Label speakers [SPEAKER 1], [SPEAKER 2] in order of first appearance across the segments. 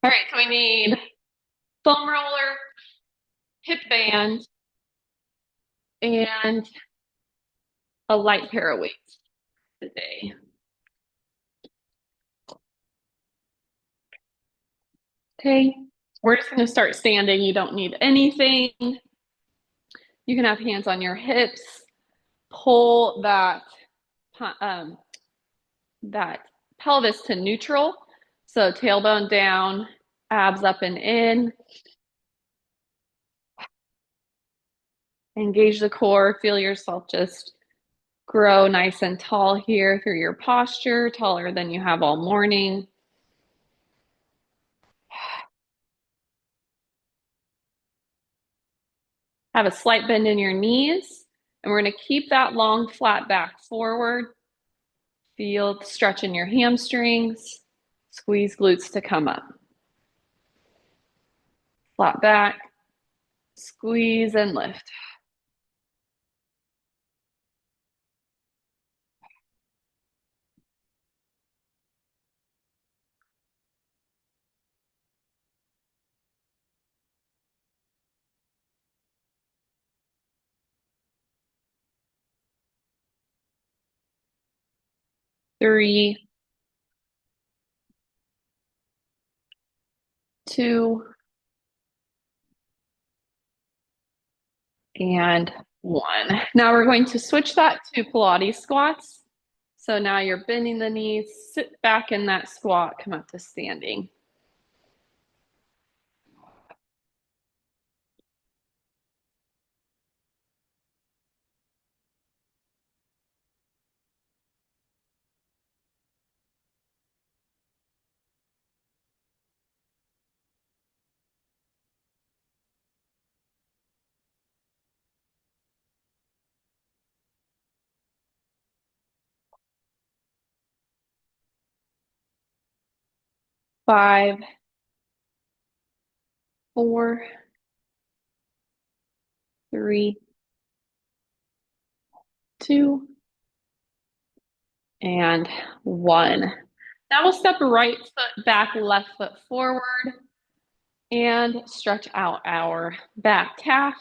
[SPEAKER 1] All right, so we need foam roller, hip band, and a light pair of weights today. Okay, we're just going to start standing. You don't need anything. You can have hands on your hips. Pull um, that pelvis to neutral. So tailbone down, abs up and in. Engage the core. Feel yourself just grow nice and tall here through your posture, taller than you have all morning. Have a slight bend in your knees, and we're going to keep that long, flat back forward. Feel the stretch in your hamstrings. Squeeze glutes to come up. Flat back, squeeze and lift. Three, two, and one. Now we're going to switch that to Pilates squats. So now you're bending the knees, sit back in that squat, come up to standing. Five, four, three, two, and one. Now we'll step right foot back, left foot forward, and stretch out our back calf.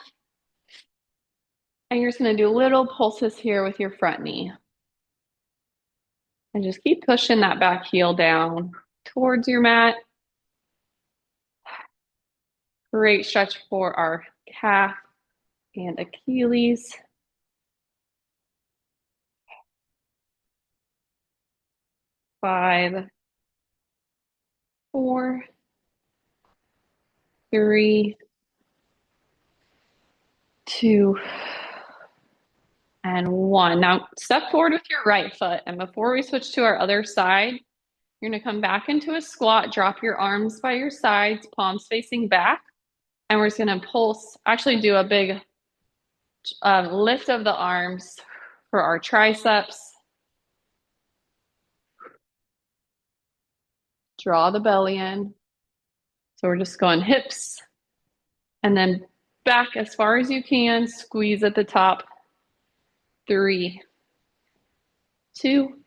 [SPEAKER 1] And you're just going to do little pulses here with your front knee. And just keep pushing that back heel down towards your mat. Great stretch for our calf and Achilles. Five, four, three, two, and one. Now step forward with your right foot. And before we switch to our other side, you're going to come back into a squat, drop your arms by your sides, palms facing back. And we're just going to pulse, actually do a big lift of the arms for our triceps. Draw the belly in. So we're just going hips and then back as far as you can. Squeeze at the top. Three, two,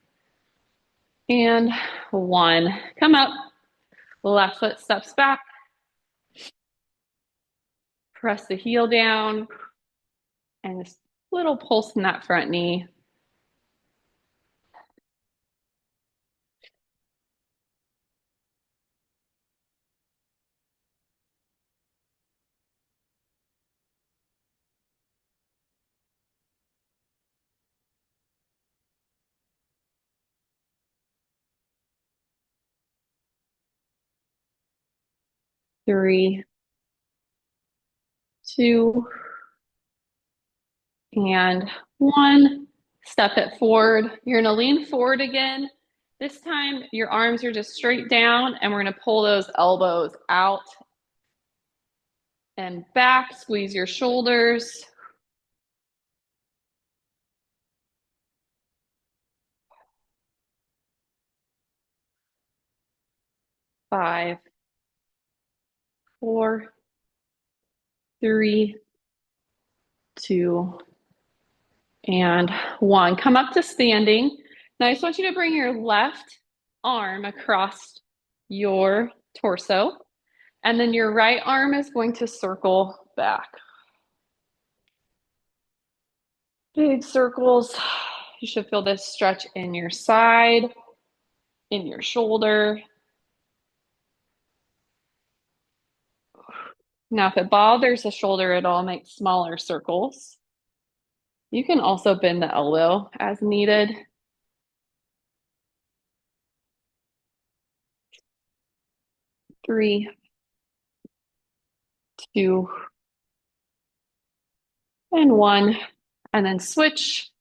[SPEAKER 1] and one. Come up. Left foot steps back. Press the heel down. And this little pulse in that front knee. Three, two, and one. Step it forward. You're going to lean forward again. This time, your arms are just straight down, and we're going to pull those elbows out and back. Squeeze your shoulders. Five, four, three, two, and one. Come up to standing. Now I just want you to bring your left arm across your torso. And then your right arm is going to circle back. Big circles. You should feel this stretch in your side, in your shoulder. Now, if it bothers the shoulder at all, make smaller circles. You can also bend the elbow as needed. 3, 2, and 1. And then switch.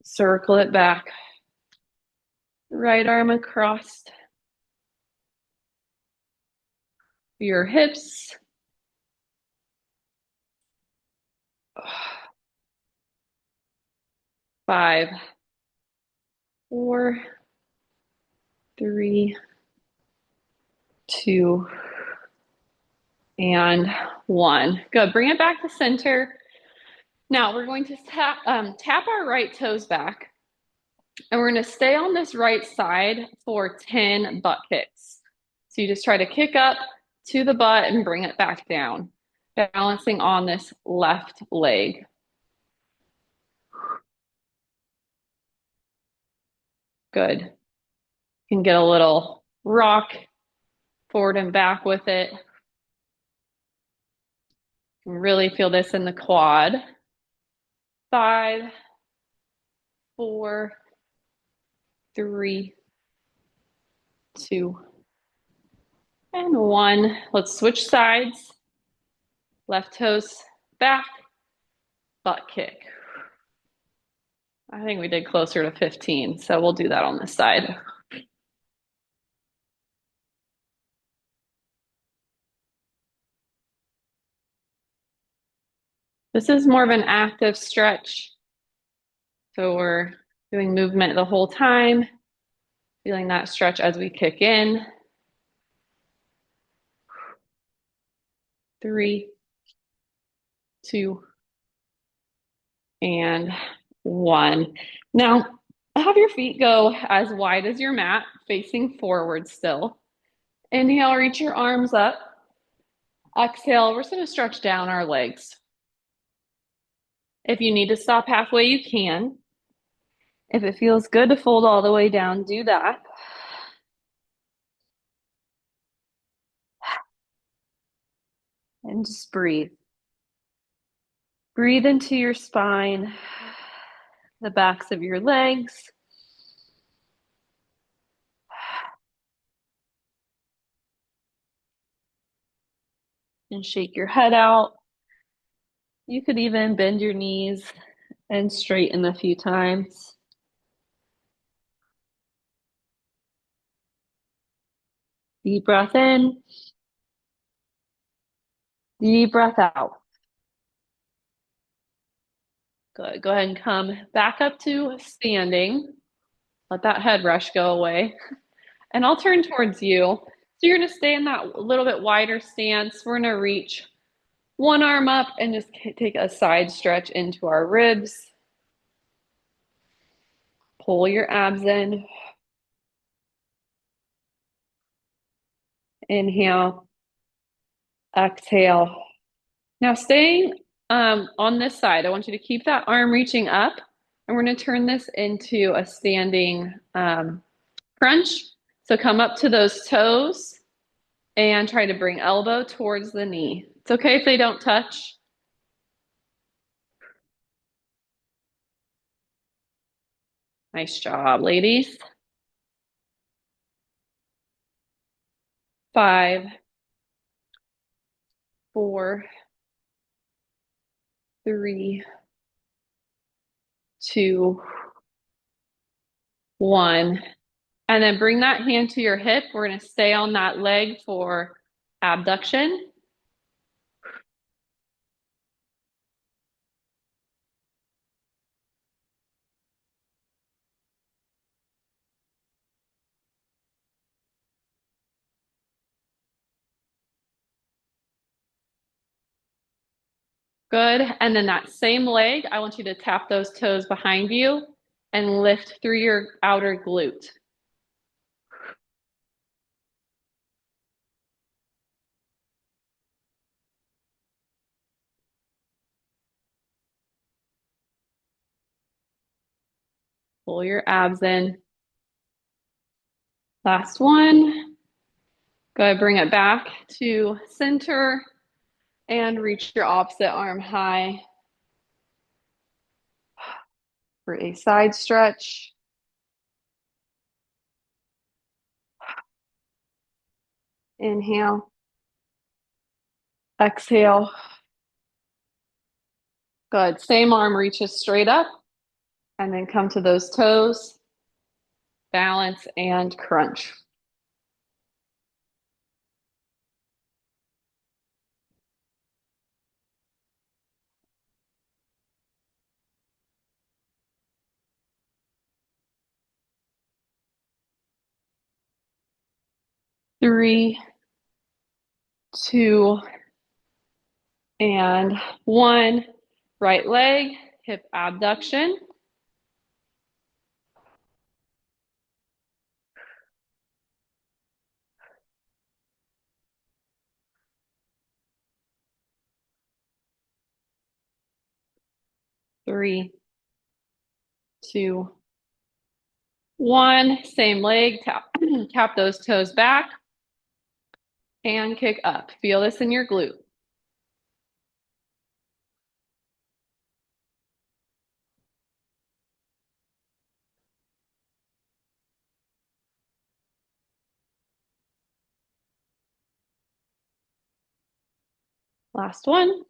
[SPEAKER 1] Circle it back. Right arm across your hips. 5, 4, 3, 2, and 1. Good. Bring it back to center. Now we're going to tap our right toes back, and we're going to stay on this right side for 10 butt kicks. So you just try to kick up to the butt and bring it back down, balancing on this left leg. Good. You can get a little rock forward and back with it. You can really feel this in the quad. 5, 4, 3, 2, and 1. Let's switch sides. Left toes back, butt kick. I think we did closer to 15, so we'll do that on this side. This is more of an active stretch. So we're doing movement the whole time, feeling that stretch as we kick in. 3, 2, and 1. Now, have your feet go as wide as your mat, facing forward still. Inhale, reach your arms up. Exhale, we're just going to stretch down our legs. If you need to stop halfway, you can. If it feels good to fold all the way down, do that. And just breathe. Breathe into your spine, the backs of your legs. And shake your head out. You could even bend your knees and straighten a few times. Deep breath in. Deep breath out. Good. Go ahead and come back up to standing. Let that head rush go away. And I'll turn towards you. So you're going to stay in that little bit wider stance. We're going to reach one arm up and just take a side stretch into our ribs. Pull your abs in. Inhale. Exhale. Now staying on this side, I want you to keep that arm reaching up. And we're going to turn this into a standing crunch. So come up to those toes and try to bring elbow towards the knee. It's okay if they don't touch. Nice job, ladies. 5, 4, 3, 2, 1. And then bring that hand to your hip. We're going to stay on that leg for abduction. Good. And then that same leg, I want you to tap those toes behind you and lift through your outer glute. Pull your abs in. Last one. Go ahead, bring it back to center and reach your opposite arm high for a side stretch. Inhale. Exhale. Good. Same arm reaches straight up and then come to those toes. Balance and crunch. Three, two, and one. Right leg, hip abduction. Three, two, one. Same leg, tap those toes back and kick up. Feel this in your glute. Last one.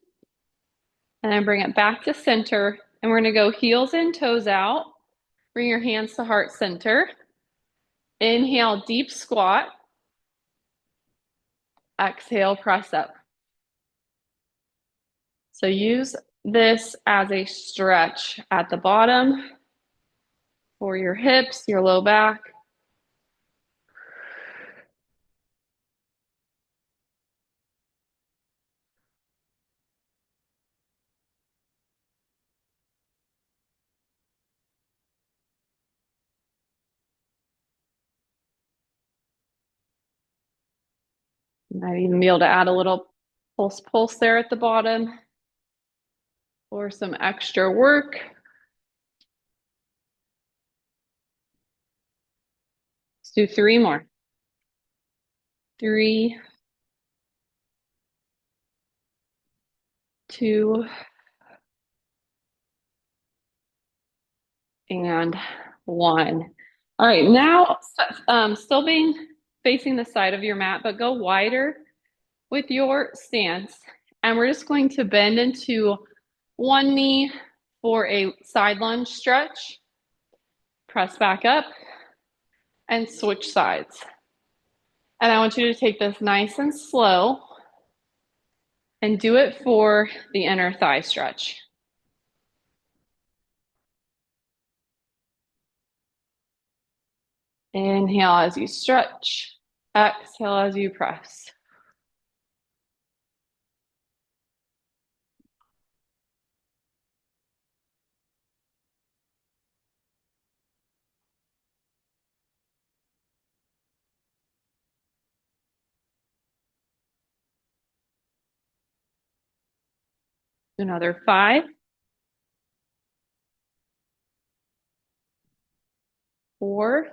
[SPEAKER 1] And then bring it back to center. And we're going to go heels in, toes out. Bring your hands to heart center. Inhale, deep squat. Exhale, press up. So use this as a stretch at the bottom for your hips, your low back. You might even be able to add a little pulse there at the bottom for some extra work. Let's do three more. Three, two, and one. All right, now still being facing the side of your mat, but go wider with your stance. And we're just going to bend into one knee for a side lunge stretch. Press back up and switch sides. And I want you to take this nice and slow and do it for the inner thigh stretch. Inhale as you stretch. Exhale as you press. Another 5, 4,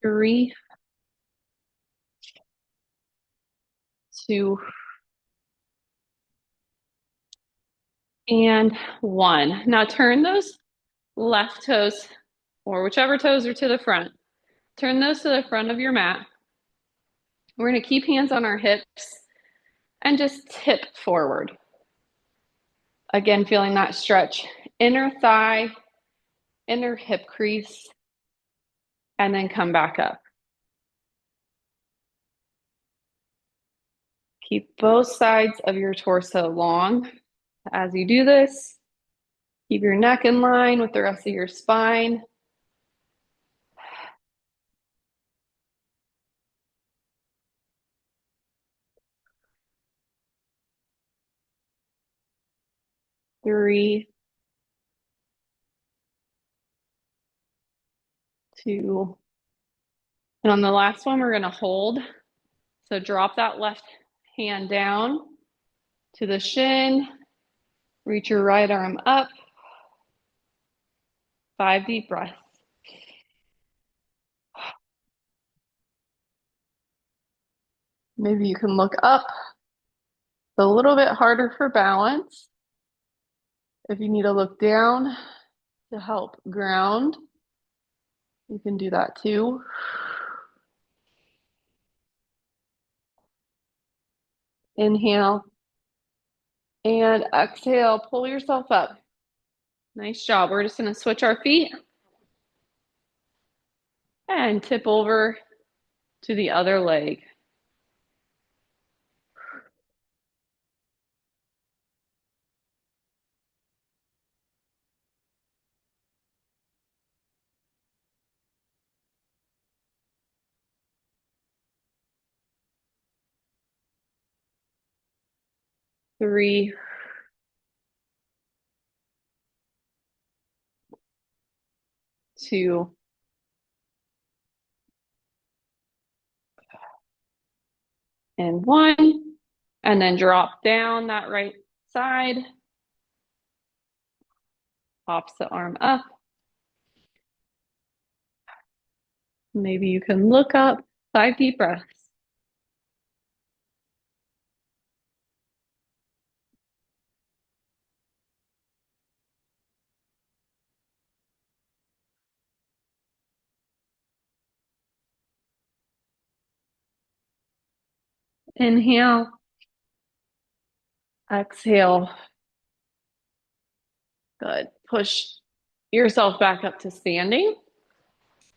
[SPEAKER 1] 3, 2, and 1. Now turn those left toes, or whichever toes are to the front. Turn those to the front of your mat. We're going to keep hands on our hips and just tip forward. Again, feeling that stretch. Inner thigh, inner hip crease, and then come back up. Keep both sides of your torso long as you do this. Keep your neck in line with the rest of your spine. Three, two, and on the last one, we're going to hold. So drop that left hand down to the shin. Reach your right arm up. 5 deep breaths. Maybe you can look up. It's a little bit harder for balance. If you need to look down to help ground, you can do that too. Inhale and exhale, pull yourself up. Nice job. We're just going to switch our feet and tip over to the other leg. Three, two, and one. And then drop down that right side. Opposite arm up. Maybe you can look up. 5 deep breaths. Inhale. Exhale. Good. Push yourself back up to standing.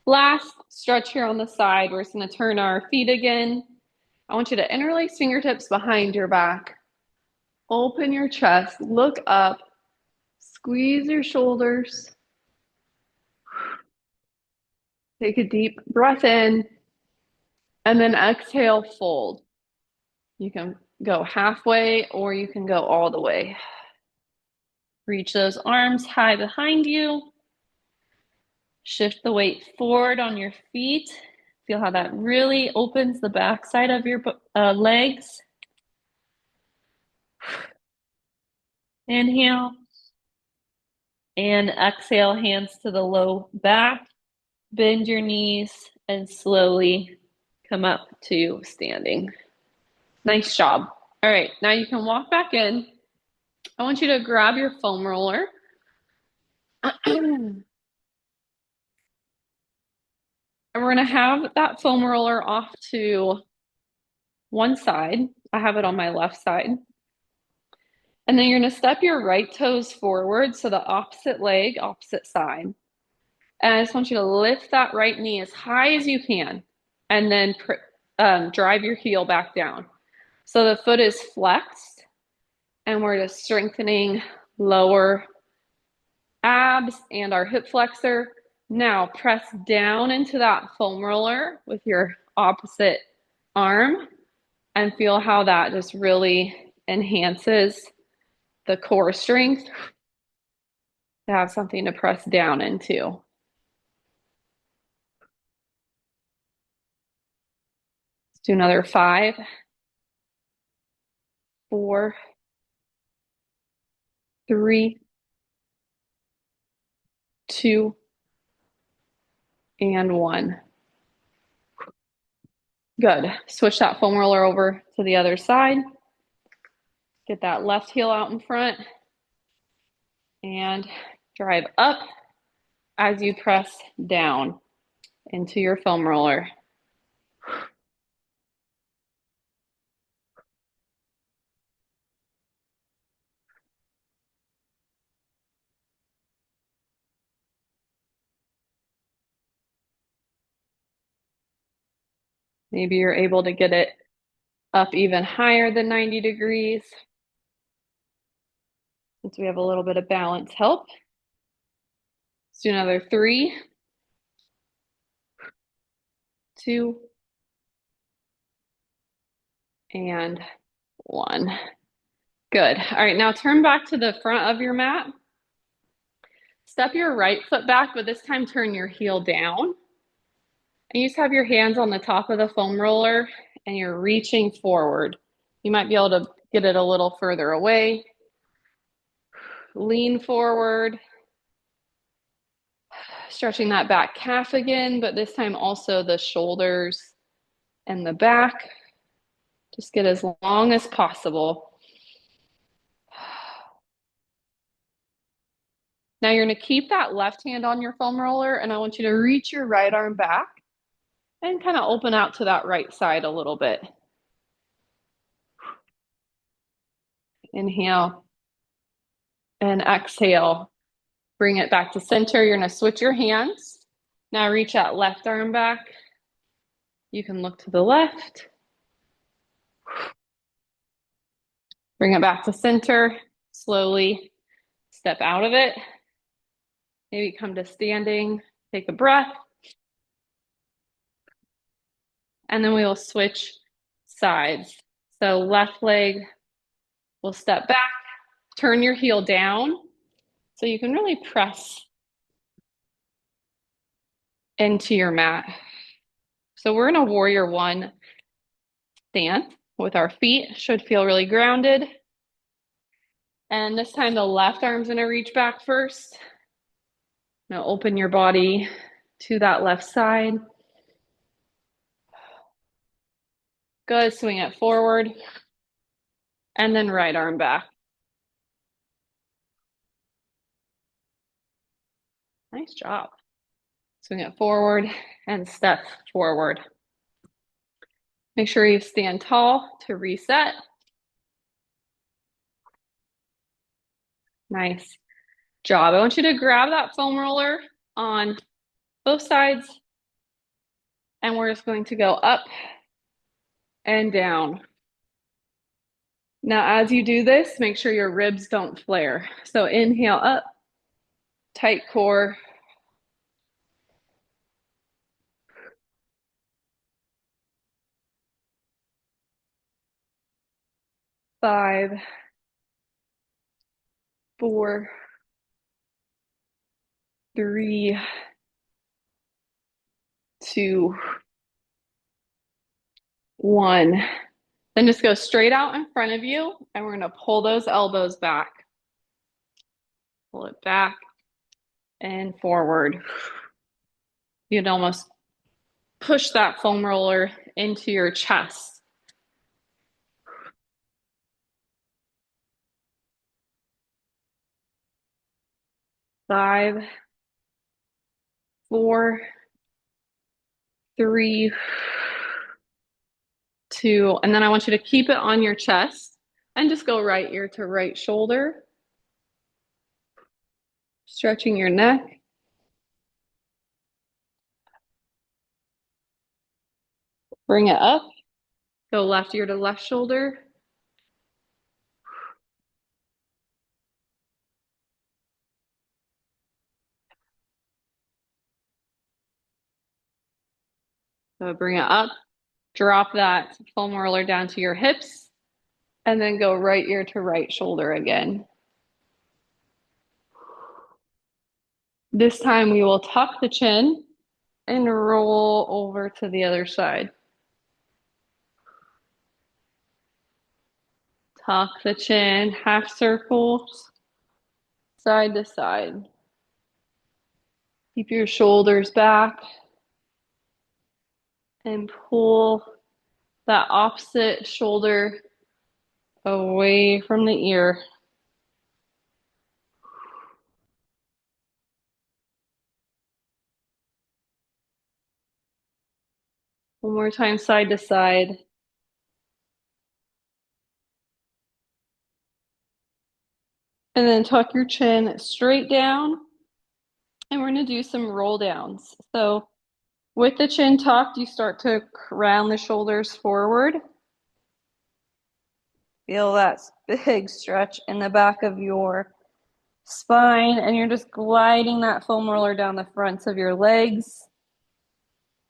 [SPEAKER 1] Last stretch here on the side. We're just going to turn our feet again. I want you to interlace fingertips behind your back. Open your chest. Look up. Squeeze your shoulders. Take a deep breath in. And then exhale, fold. You can go halfway or you can go all the way. Reach those arms high behind you. Shift the weight forward on your feet. Feel how that really opens the backside of your legs. Inhale. And exhale, hands to the low back. Bend your knees and slowly come up to standing. Nice job. All right, now you can walk back in. I want you to grab your foam roller. And we're going to have that foam roller off to one side. I have it on my left side. And then you're going to step your right toes forward, so the opposite leg, opposite side. And I just want you to lift that right knee as high as you can, and then drive your heel back down. So the foot is flexed, and we're just strengthening lower abs and our hip flexor. Now press down into that foam roller with your opposite arm and feel how that just really enhances the core strength to have something to press down into. Let's do another 5, 4, 3, 2, and 1. Good. Switch that foam roller over to the other side. Get that left heel out in front and drive up as you press down into your foam roller. Maybe you're able to get it up even higher than 90 degrees. Since we have a little bit of balance help. Let's do another 3, 2, and 1. Good. All right, now turn back to the front of your mat. Step your right foot back, but this time turn your heel down. And you just have your hands on the top of the foam roller and you're reaching forward. You might be able to get it a little further away. Lean forward. Stretching that back calf again, but this time also the shoulders and the back. Just get as long as possible. Now you're going to keep that left hand on your foam roller, and I want you to reach your right arm back and kind of open out to that right side a little bit. Inhale and exhale. Bring it back to center. You're going to switch your hands. Now reach that left arm back. You can look to the left. Bring it back to center. Slowly step out of it. Maybe come to standing. Take a breath. And then we will switch sides. So left leg will step back. Turn your heel down so you can really press into your mat. So we're in a warrior one stance with our feet. Should feel really grounded. And this time the left arm's gonna reach back first. Now open your body to that left side. Good, swing it forward. And then right arm back. Nice job. Swing it forward and step forward. Make sure you stand tall to reset. Nice job. I want you to grab that foam roller on both sides, and we're just going to go up and down. Now, as you do this, make sure your ribs don't flare. So inhale up, tight core. Five, four, three, two, one. Then just go straight out in front of you, and we're going to pull those elbows back. Pull it back and forward. You'd almost push that foam roller into your chest. Five, four, three, two, and then I want you to keep it on your chest and just go right ear to right shoulder. Stretching your neck. Bring it up. Go left ear to left shoulder. So bring it up. Drop that foam roller down to your hips, and then go right ear to right shoulder again. This time we will tuck the chin and roll over to the other side. Tuck the chin, half circles, side to side. Keep your shoulders back and pull that opposite shoulder away from the ear. One more time, side to side. And then tuck your chin straight down. And we're going to do some roll downs. So with the chin tucked, you start to round the shoulders forward. Feel that big stretch in the back of your spine, and you're just gliding that foam roller down the fronts of your legs,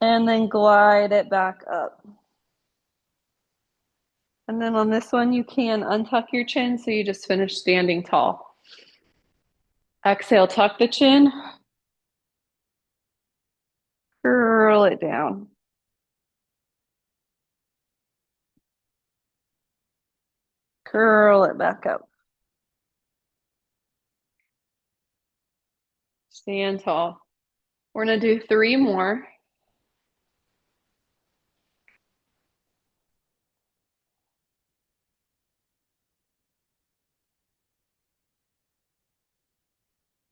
[SPEAKER 1] and then glide it back up. And then on this one, you can untuck your chin, so you just finish standing tall. Exhale, tuck the chin. Curl it down. Curl it back up. Stand tall. We're gonna do 3 more.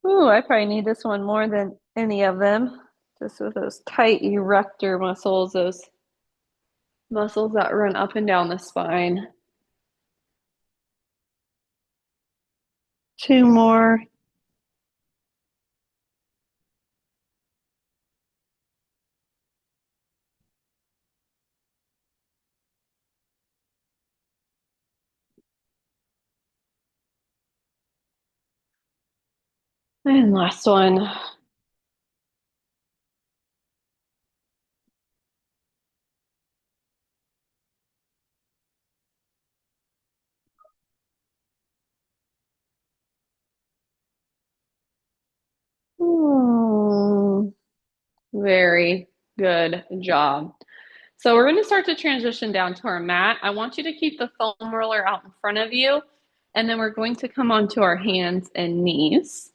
[SPEAKER 1] Ooh, I probably need this one more than any of them. Just with those tight erector muscles, those muscles that run up and down the spine. 2 more. And last one. Hmm. Very good job. So we're going to start to transition down to our mat. I want you to keep the foam roller out in front of you, and then we're going to come onto our hands and knees.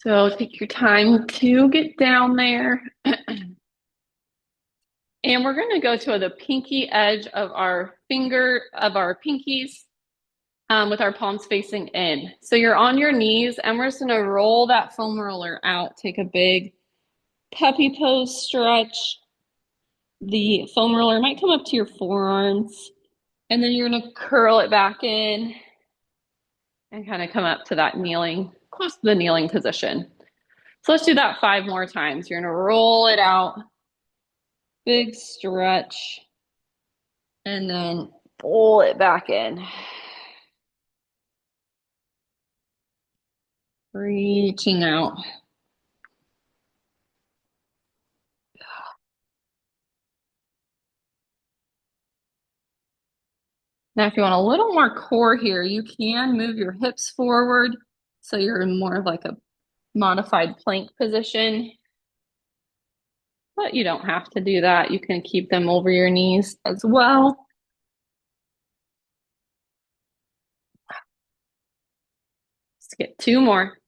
[SPEAKER 1] So take your time to get down there. And we're going to go to the pinky edge of our pinkies with our palms facing in. So you're on your knees, and we're just going to roll that foam roller out. Take a big puppy pose stretch. The foam roller might come up to your forearms, and then you're going to curl it back in and kind of come up to that kneeling, close to the kneeling position. So let's do that 5 more times. You're going to roll it out, big stretch, and then pull it back in. Reaching out. Now, if you want a little more core here, you can move your hips forward so you're in more of like a modified plank position. But you don't have to do that. You can keep them over your knees as well. Let's get 2 more.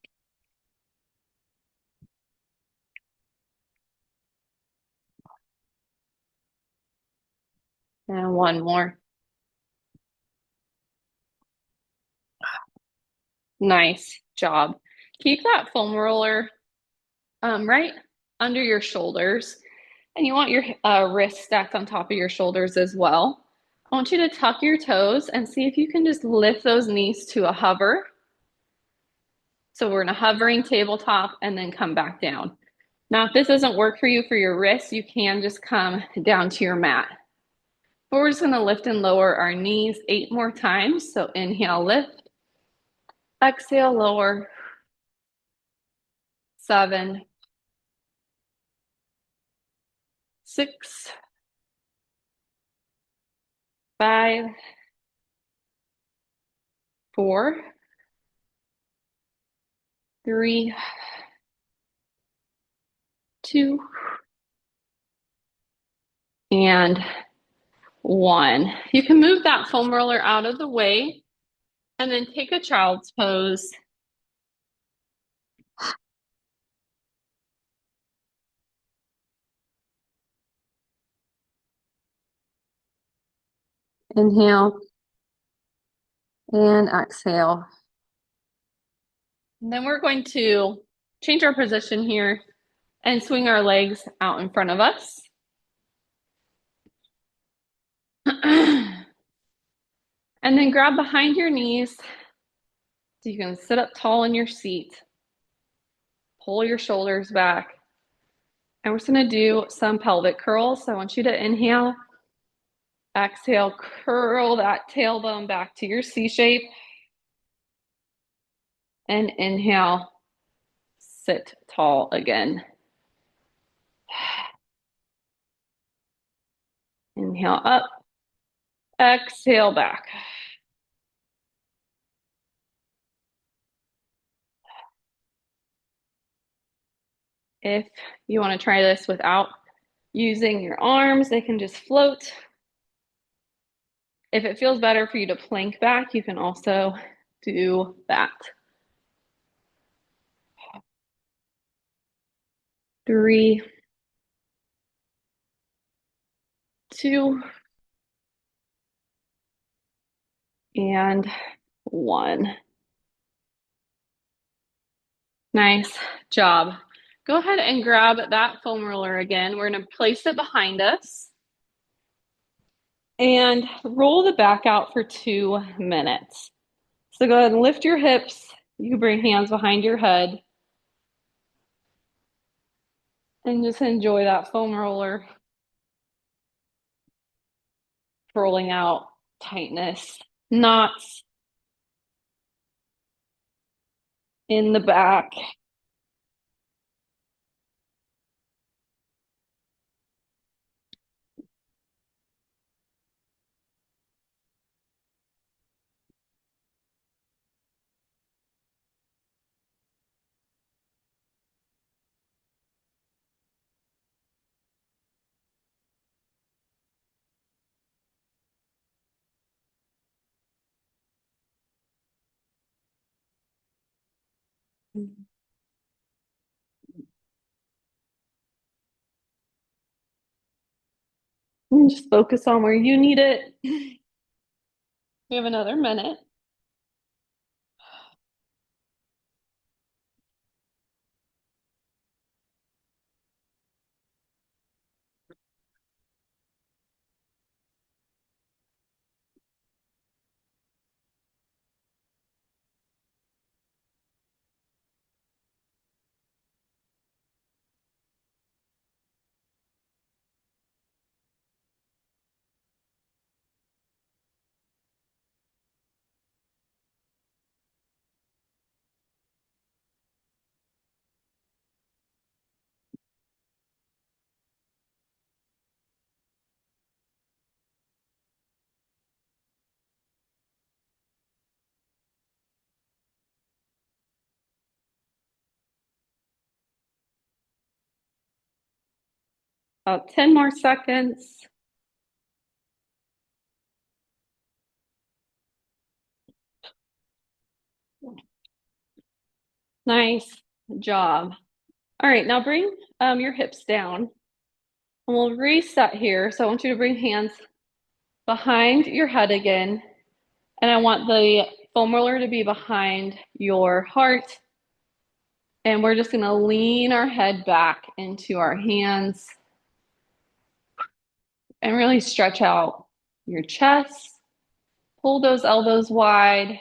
[SPEAKER 1] And 1 more. Nice job. Keep that foam roller right under your shoulders. And you want your wrists stacked on top of your shoulders as well. I want you to tuck your toes and see if you can just lift those knees to a hover. So we're in a hovering tabletop and then come back down. Now, if this doesn't work for you for your wrists, you can just come down to your mat. But we're just going to lift and lower our knees 8 more times. So inhale, lift. Exhale, lower. 7, 6, 5, 4, 3, 2, and 1. You can move that foam roller out of the way and then take a child's pose. Inhale and exhale. And then we're going to change our position here and swing our legs out in front of us. And then grab behind your knees so you can sit up tall in your seat. Pull your shoulders back. And we're just going to do some pelvic curls. So I want you to inhale, exhale, curl that tailbone back to your C shape. And inhale, sit tall again. Inhale up, exhale back. If you want to try this without using your arms, they can just float. If it feels better for you to plank back, you can also do that. 3, 2, and 1. Nice job. Go ahead and grab that foam roller again. We're going to place it behind us and roll the back out for 2 minutes. So go ahead and lift your hips. You can bring hands behind your head and just enjoy that foam roller rolling out tightness, knots in the back. And just focus on where you need it. We have another minute. About 10 more seconds. Nice job. All right, now bring your hips down and we'll reset here. So I want you to bring hands behind your head again. And I want the foam roller to be behind your heart. And we're just gonna lean our head back into our hands and really stretch out your chest. Pull those elbows wide.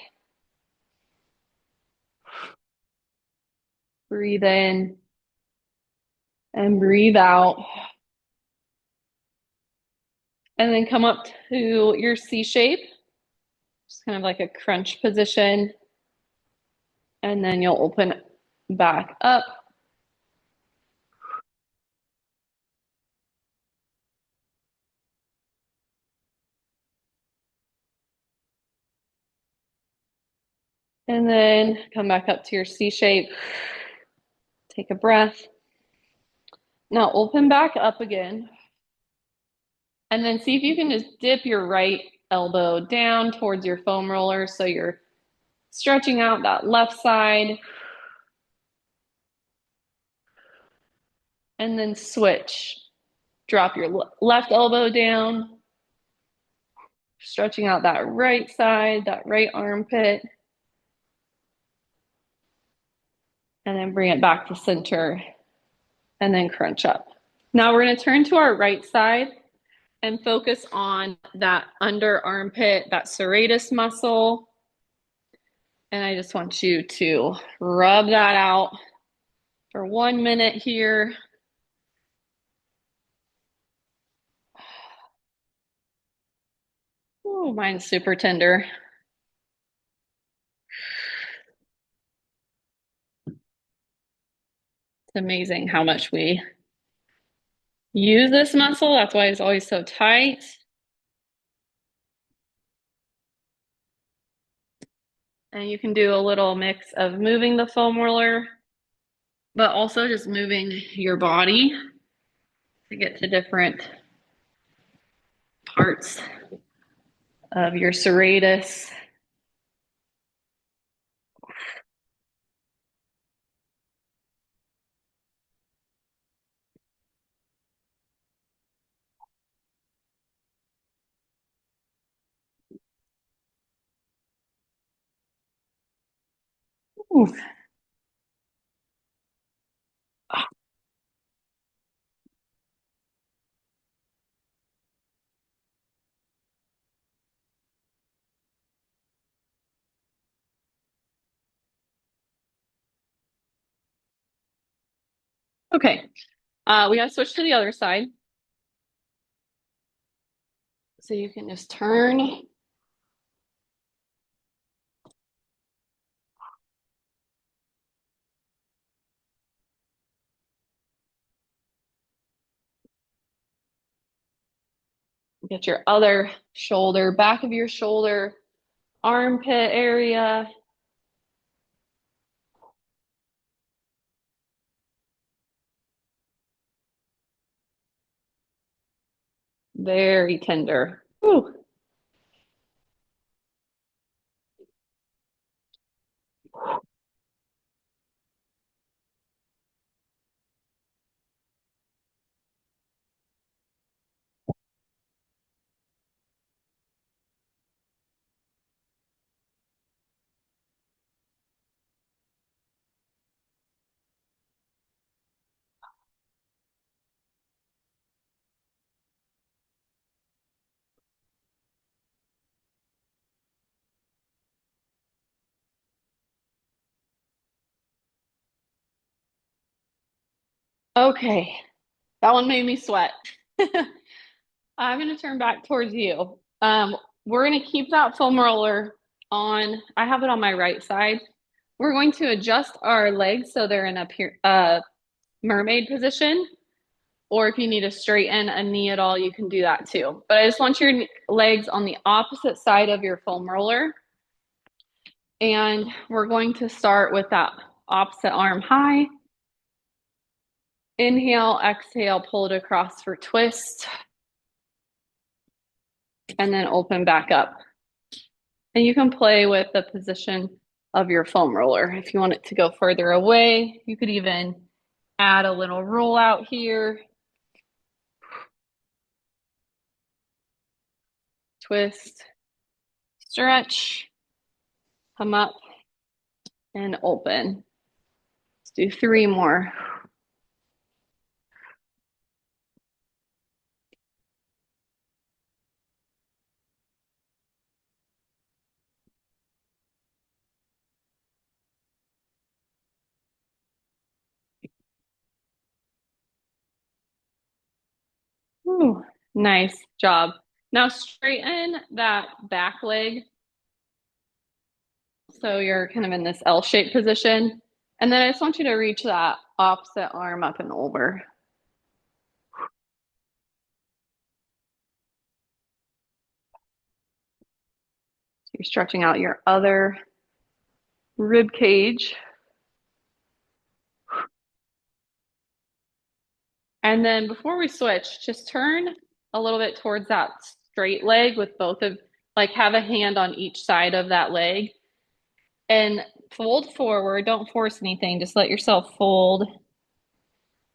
[SPEAKER 1] Breathe in and breathe out. And then come up to your C shape. Just kind of like a crunch position. And then you'll open back up. And then come back up to your C shape. Take a breath. Now open back up again. And then see if you can just dip your right elbow down towards your foam roller so you're stretching out that left side. And then switch. Drop your left elbow down, stretching out that right side, that right armpit. And then bring it back to center and then crunch up. Now we're going to turn to our right side and focus on that under armpit, that serratus muscle. And I just want you to rub that out for 1 minute here. Oh, mine's super tender. It's amazing how much we use this muscle. That's why it's always so tight. And you can do a little mix of moving the foam roller, but also just moving your body to get to different parts of your serratus. Ooh. Okay, we gotta switch to the other side. So you can just turn. Get your other shoulder, back of your shoulder, armpit area. Very tender. Ooh. Okay, that one made me sweat. I'm gonna turn back towards you. We're gonna keep that foam roller on. I have it on my right side. We're going to adjust our legs so they're in a mermaid position. Or if you need to straighten a knee at all, you can do that too. But I just want your legs on the opposite side of your foam roller. And we're going to start with that opposite arm high. Inhale, exhale, pull it across for twist. And then open back up. And you can play with the position of your foam roller. If you want it to go further away, you could even add a little roll out here. Twist, stretch, come up, and open. Let's do 3 more. Ooh, nice job. Now straighten that back leg so you're kind of in this L-shaped position. And then I just want you to reach that opposite arm up and over. So you're stretching out your other rib cage. And then before we switch, just turn a little bit towards that straight leg with both of, like have a hand on each side of that leg and fold forward. Don't force anything. Just let yourself fold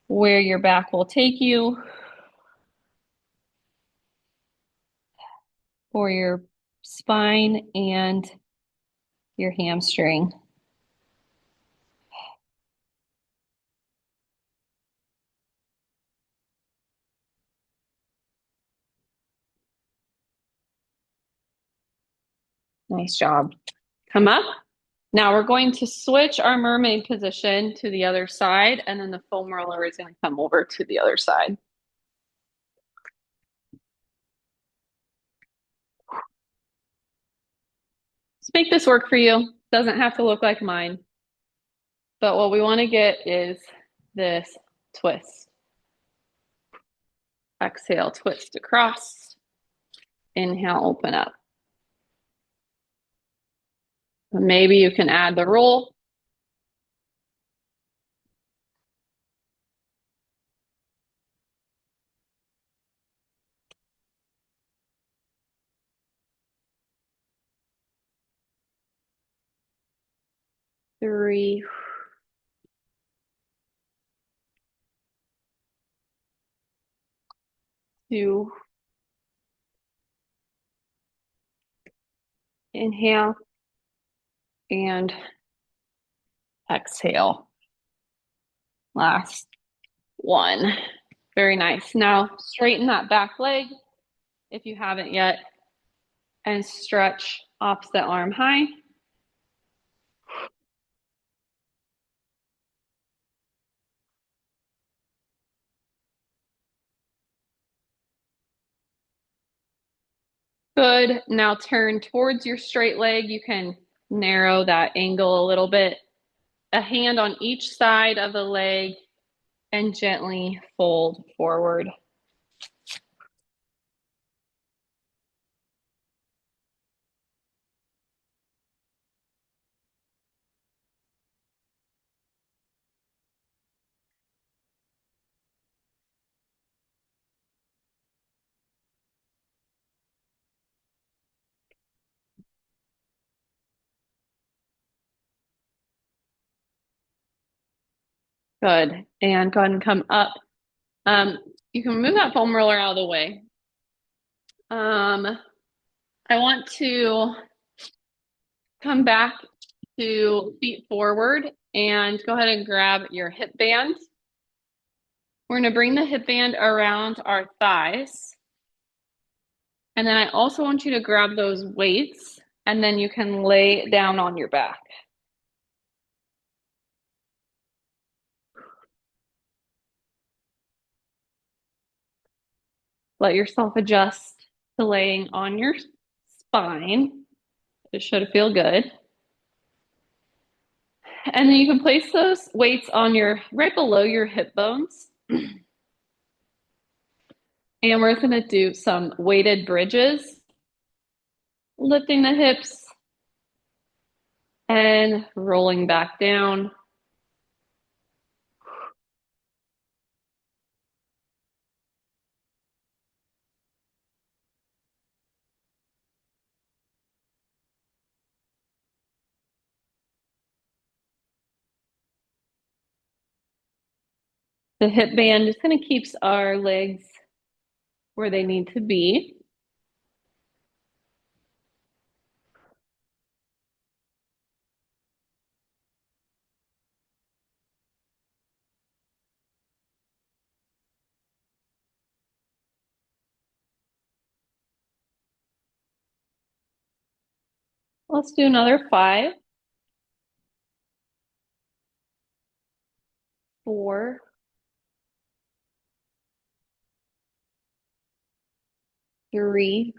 [SPEAKER 1] where your back will take you for your spine and your hamstring. Nice job. Come up. Now we're going to switch our mermaid position to the other side, and then the foam roller is going to come over to the other side. Let's make this work for you. Doesn't have to look like mine. But what we want to get is this twist. Exhale, twist across. Inhale, open up. Maybe you can add the roll. Three. 2. Inhale and Exhale. Last one. Very nice. Now straighten that back leg if you haven't yet and stretch opposite arm high. Good. Now turn towards your straight leg. You can narrow that angle a little bit. A hand on each side of the leg and gently fold forward. Good. And go ahead and come up. You can move that foam roller out of the way. I want to come back to feet forward and go ahead and grab your hip band. We're going to bring the hip band around our thighs. And then I also want you to grab those weights and then you can lay down on your back. Let yourself adjust to laying on your spine. It should feel good. And then you can place those weights on right below your hip bones. And we're going to do some weighted bridges, lifting the hips and rolling back down. The hip band just kind of keeps our legs where they need to be. Let's do another 5, 4, 3,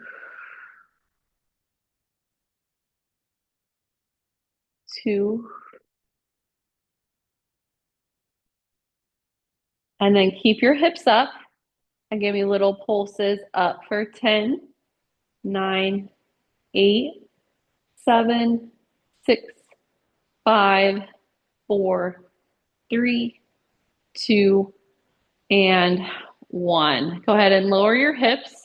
[SPEAKER 1] 2, and then keep your hips up and give me little pulses up for 10, 9, 8, 7, 6, 5, 4, 3, 2, and 1. Go ahead and lower your hips.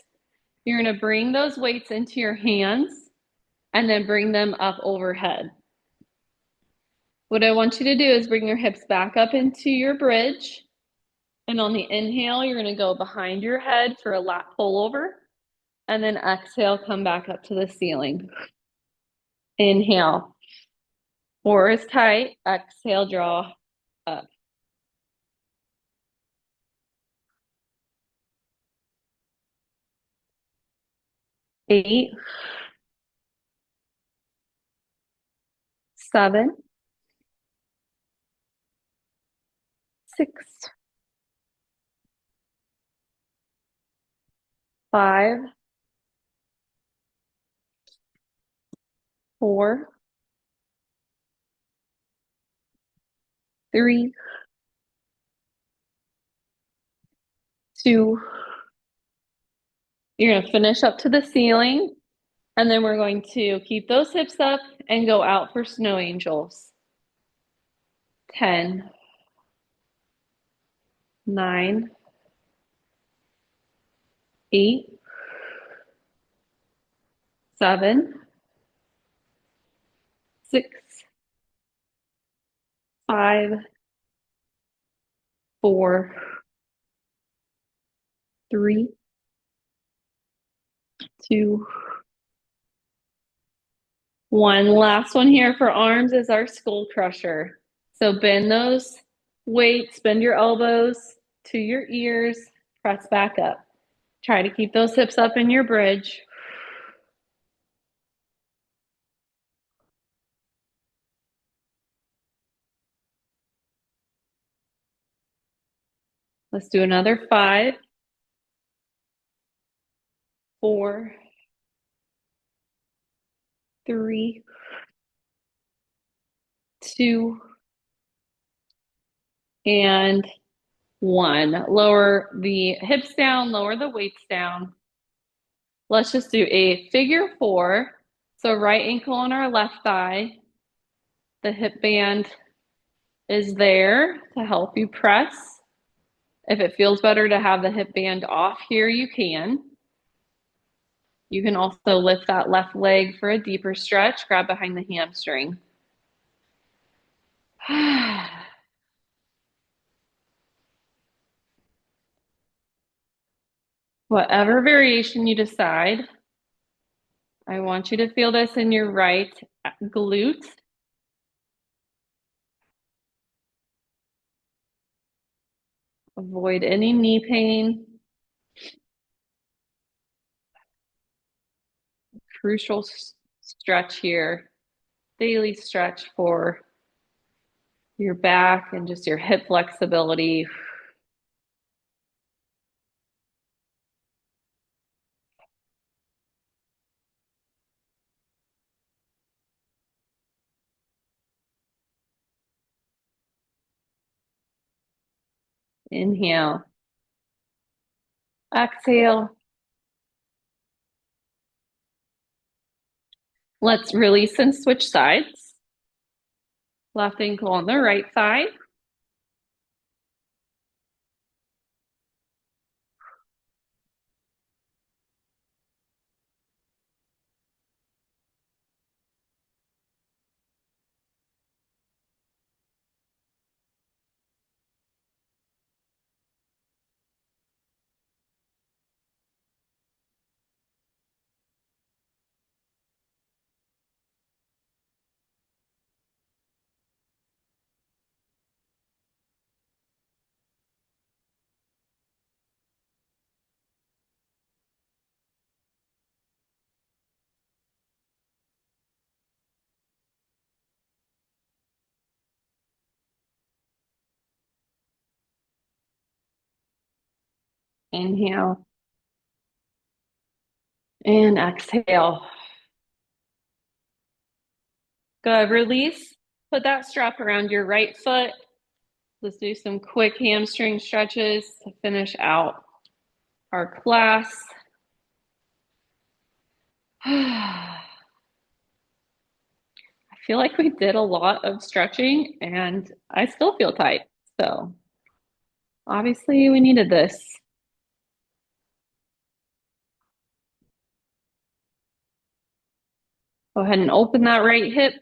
[SPEAKER 1] You're going to bring those weights into your hands and then bring them up overhead. What I want you to do is bring your hips back up into your bridge. And on the inhale, you're going to go behind your head for a lat pull over. And then exhale, come back up to the ceiling. Inhale. Core is tight. Exhale, draw up. 8, 7, 6, 5, 4, 3, 2. You're going to finish up to the ceiling. And then we're going to keep those hips up and go out for snow angels. 10, 9, 8, 7, 6, 5, 4, 3, 2, 1. Last one here for arms is our skull crusher. So bend those weights, bend your elbows to your ears, press back up. Try to keep those hips up in your bridge. Let's do another 5, 4, 3, 2, and 1. Lower the hips down, lower the weights down. Let's just do a figure 4. So right ankle on our left thigh. The hip band is there to help you press. If it feels better to have the hip band off here, you can. You can also lift that left leg for a deeper stretch, grab behind the hamstring. Whatever variation you decide, I want you to feel this in your right glute. Avoid any knee pain. Crucial stretch here. Daily stretch for your back and just your hip flexibility. Inhale. Exhale. Let's release and switch sides. Left ankle on the right side. Inhale. And exhale. Good. Release. Put that strap around your right foot. Let's do some quick hamstring stretches to finish out our class. I feel like we did a lot of stretching and I still feel tight. So obviously we needed this. Go ahead and open that right hip.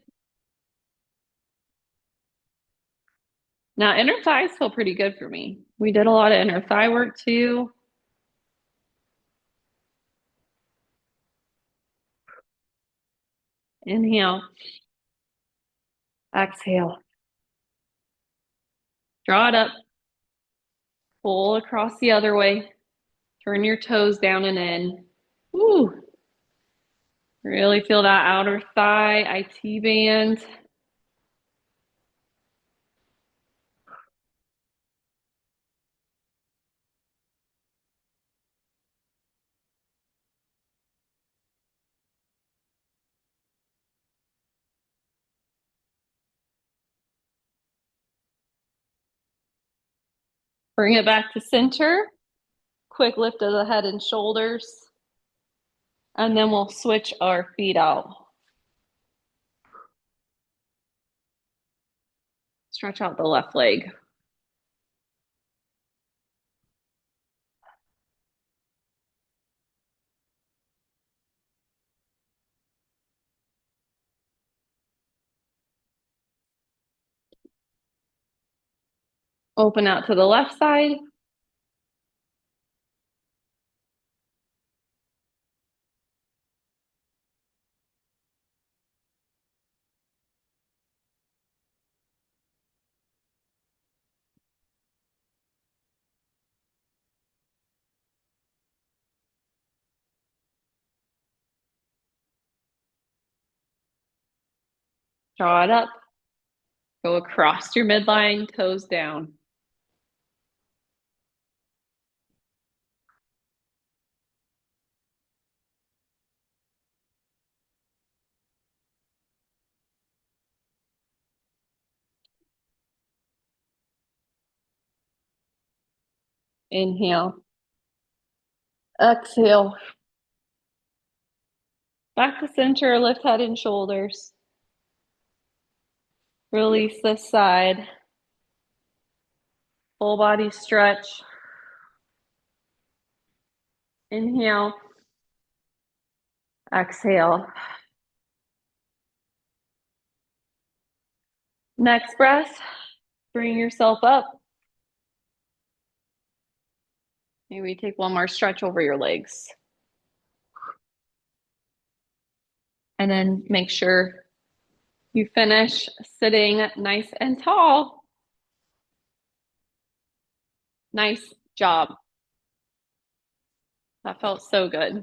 [SPEAKER 1] Now inner thighs feel pretty good for me. We did a lot of inner thigh work too. Inhale. Exhale. Draw it up. Pull across the other way. Turn your toes down and in. Woo. Really feel that outer thigh, IT band. Bring it back to center. Quick lift of the head and shoulders. And then we'll switch our feet out. Stretch out the left leg. Open out to the left side. Draw it up. Go across your midline, toes down. Inhale. Exhale. Back to center, lift head and shoulders. Release this side. Full body stretch. Inhale. Exhale. Next breath, bring yourself up. Maybe take one more stretch over your legs. And then make sure you finish sitting nice and tall. Nice job. That felt so good.